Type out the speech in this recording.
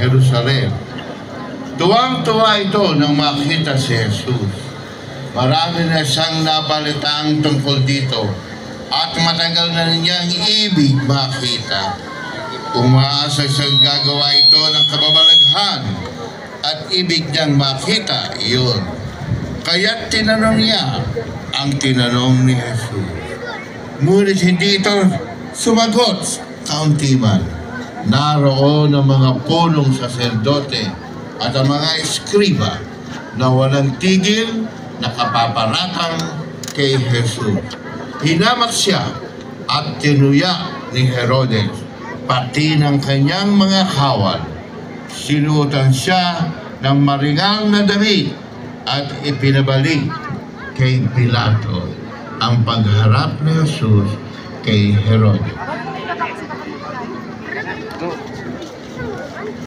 Jerusalem. Tuwang-tuwa ito nang makita si Jesus. Marami na siyang nabalitaang tungkol dito at matagal na niyang ibig makita. Umaasa siyang gagawa ito ng kababalaghan at ibig niyang makita iyon. Kaya't tinanong niya ang tinanong ni Jesus. Ngunit hindi ito sumagot kaunti man. Naroon ang mga punong saserdote at ang mga eskriba na walang tigil nakapaparatang kay Jesus. Hinamak siya at tinuya ni Herodes, pati ng kanyang mga kawal. Sinuotan siya ng maringal na damit at ipinabalik kay Pilato ang pagharap ni Jesus kay Herodes.